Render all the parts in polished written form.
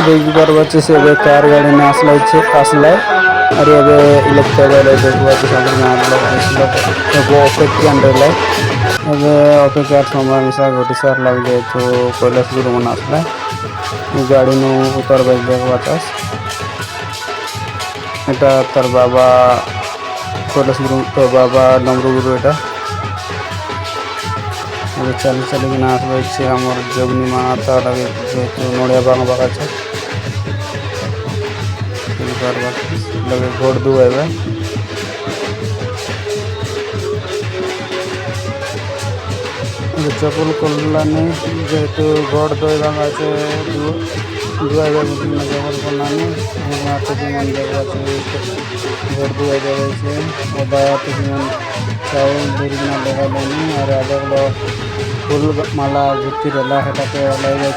देखिए से कार गाड़ी ने आसलाय और ये इलेक्ट्रिक अपेक्षार समय मिसा गोटी सार लग जाए तो कैलाश गुरु मन आसला गाड़ी नु उतर देखा এটা তার বাবা কৈলাশ গুরু তো বাবা ডমরু গুরু এটা চালি চালি কিনা আসবে আমার যোগনী মা তা লাগে যেহেতু নড়িয়া বাঙা বাগাছে লগে ভোট দুয়াইবে চপল করলানি যেহেতু ভোট দই বাঙা আছে दुआइबा जबर बनाने मन घर दुआइबा अदा मन चाउल दुर्गिना लगा लेनी और आधा फूल माला भुती रहा हेटाके लगे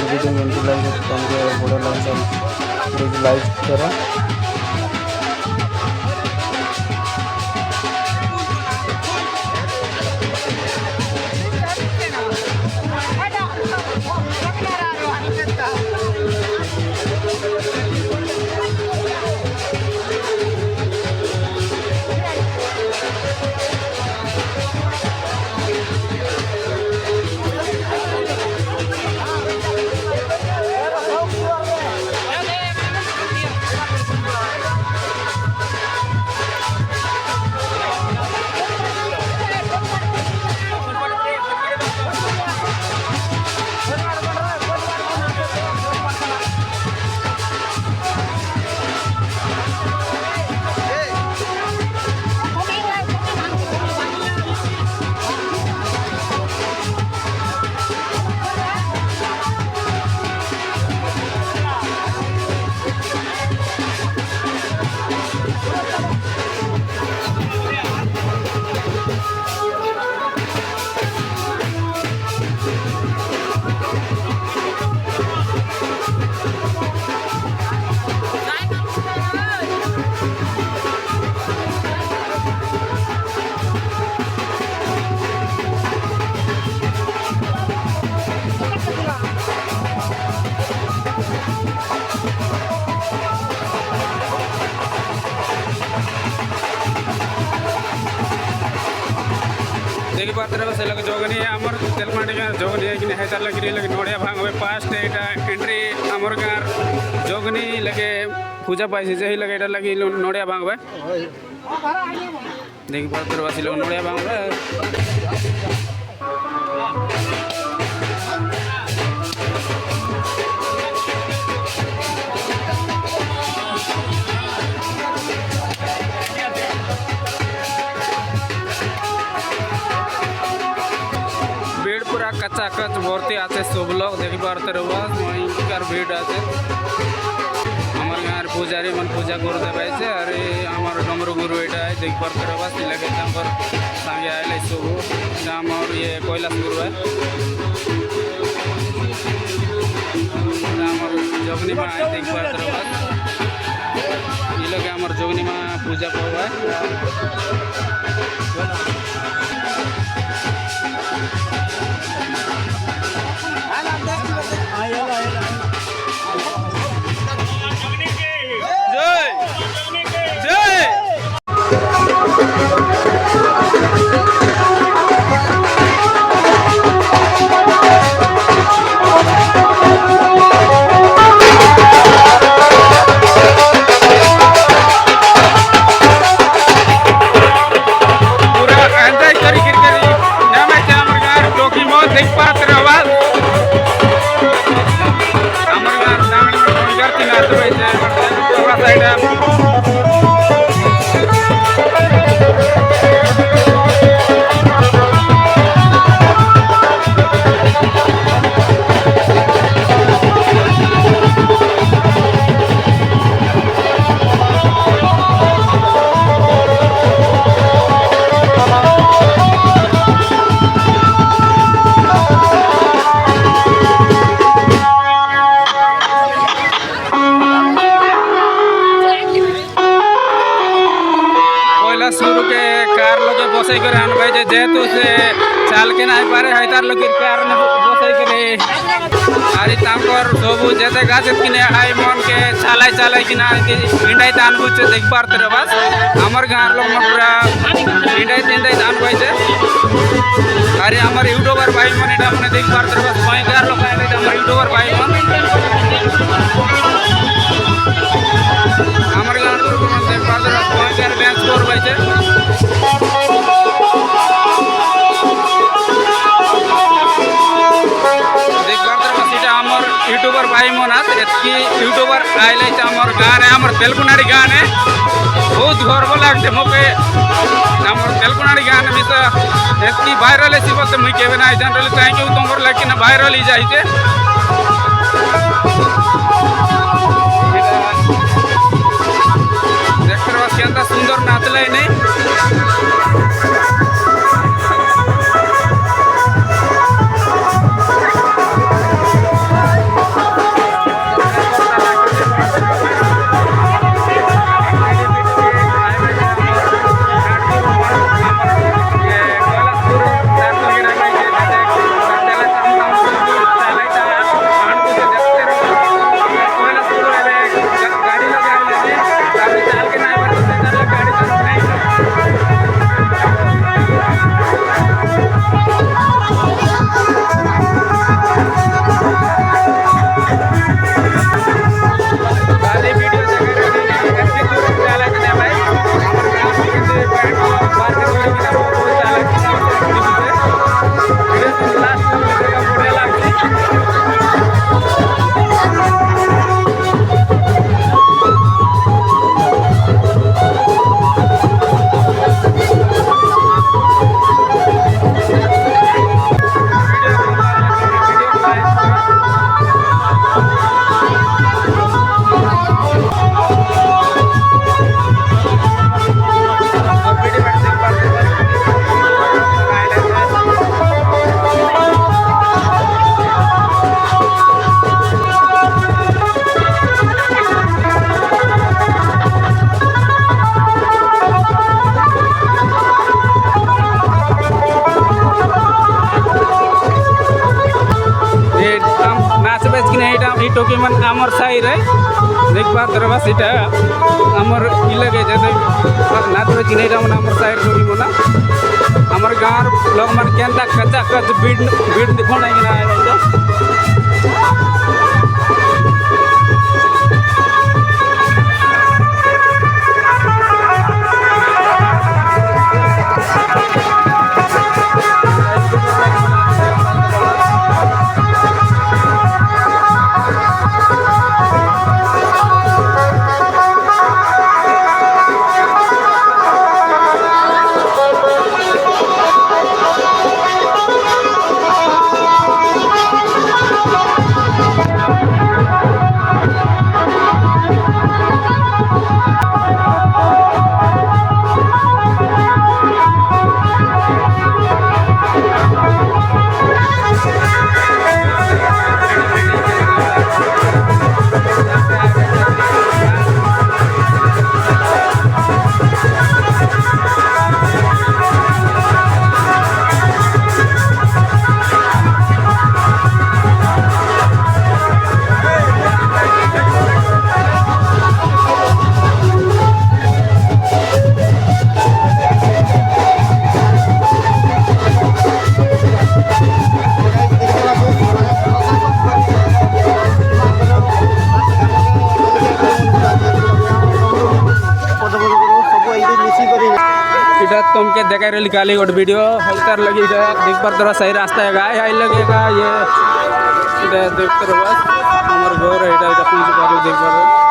वीडियो एमती लगे तुमको बड़ा लगे लाइक करा देखी पात्र से लगे जोगनी आमर तेलमाटी गाँव जोगनी कि हेतार लगे लगे नोड़िया भांग फास्ट एटा एंट्री आमर गाँव जोगनी लगे पूजा पाइसे जे लगे एटा लगे नोड़िया भांग देखी पात्र बासी लोग नोड़िया भांग कच्चा कच भर्ती आते सब लोग देखी पारते भीड़ आते हमारे गाँव पूजारी मन पूजा करते पाइसे और हमार डमरू गुरु एटा है देखी पारते लगे संगे आए सब गाँव और ये कैलाश गुरु है जोगनी माँ है देखी पारते ये लोग हमार जोगनी माँ पूजा करवा है कोयला सुरू के कार लोग बसई करे आनबाई जेहेतु से चाल के नहीं पारे है तार लोग कार बसई करे आरी तांकर सब जेते गाछ किने हाई मन के चालाई चालाई किना इंडाई तान बुझे देख पारते रे बस हमर गार लोग में पूरा इंडाई इंडाई तान बाई अरे हमार यूट्यूबर भाई मन एटा मने देख पारते रे बस मैं गार लोग आइले हमर यूट्यूबर भाई मन हमार गार लोग मन देख पारते रे मैं गार डांस कर बाई यूट्यूबर भाई मन एतकी यूट्यूबर आइले आमर गाँव आमर तेलकुनाड़ी गाँव बहुत गर्व लगते मोके आमर तेलकुनाड़ी गाँव विषय एतकी भाइराल बोलते मुई केवे ना जनरली थैंक यू तुमर लेकिन भाइराल ही जाइए देखते बस केंता सुंदर नाचल नहीं टोकी मन आमर साई रे देख पार बस इटा आमर इलाके जैसे नाच बज नहीं मन आमर साई टोकी मना आमर गाँव लोग मन केंता कच्चा कच बीड बीड दिखो नहीं ना तुमके देखा रही काली गोट वीडियो हल्तार लगी देख पार तरह सही रास्ता है गाय आई लगेगा ये देख तर बस हमारे घर है पहुँच पार देख पार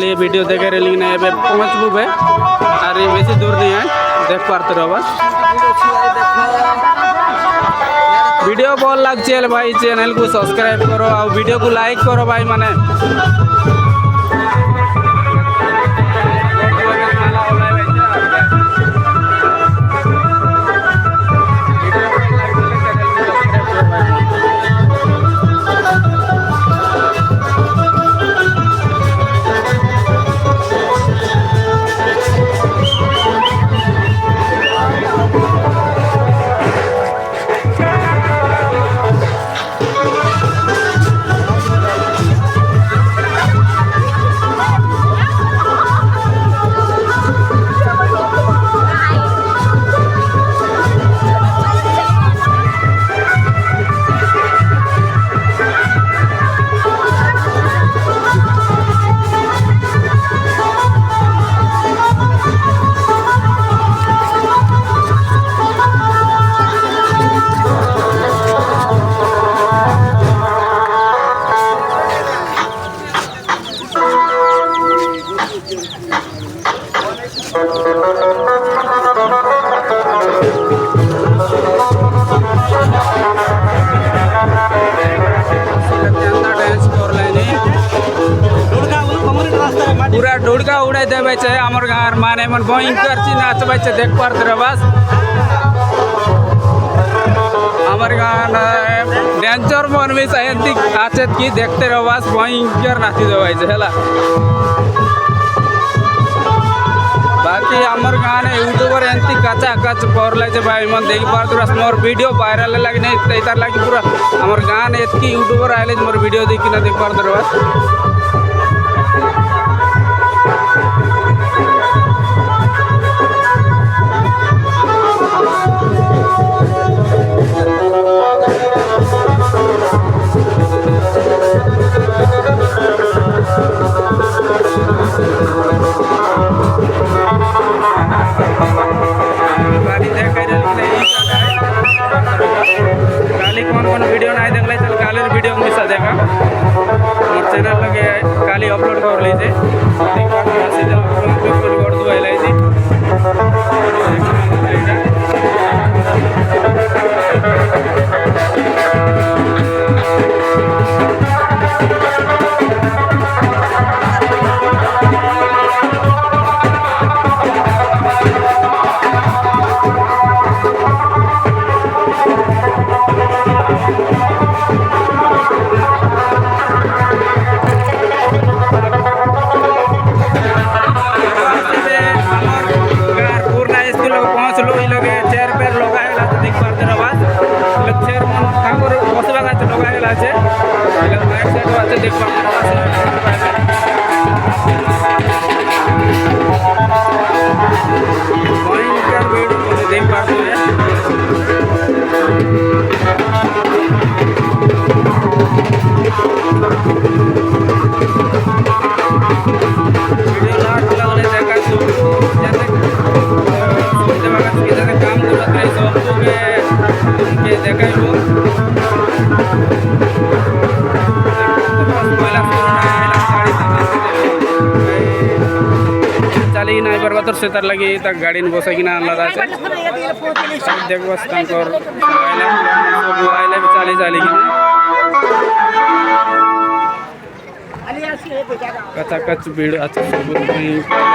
खाली वीडियो देखे रही ना एबे पहुँचबू बे और ये बेसी दूर नहीं है देख पाते रहो बस वीडियो भल लगे भाई चैनल को सब्सक्राइब करो और वीडियो को लाइक करो भाई माने पूरा डोड़का उड़ाई देवे छे हमर गाँव माने मन भयंकर ची नाचबे छे देख पारते रह बस हमर गाँव डेंजर मन में एंती आचे की देखते रह बस भयंकर नाची देवे छे हला बाकी हमर गाँव यूट्यूबर एंती कचा कच करले छे भाई मन देखि पारते रह मोर वीडियो वायरल लगे नहीं इतार लागी पूरा हमर गाँव एतकी यूट्यूबर आइले मोर वीडियो देखि ना देख पारते रह बस काली कौन कौन वीडियो नहीं देख चल काली वीडियो मिसा देखा मोर चैनल लगे काली अपलोड कर लीजिए कर दो चली ना बरबादर से तार लगी तक गाड़ी में बसा कि ना आनला जाए देख बस तंकर आइले भी चली चली कि कचा कच भीड़ अच्छा सब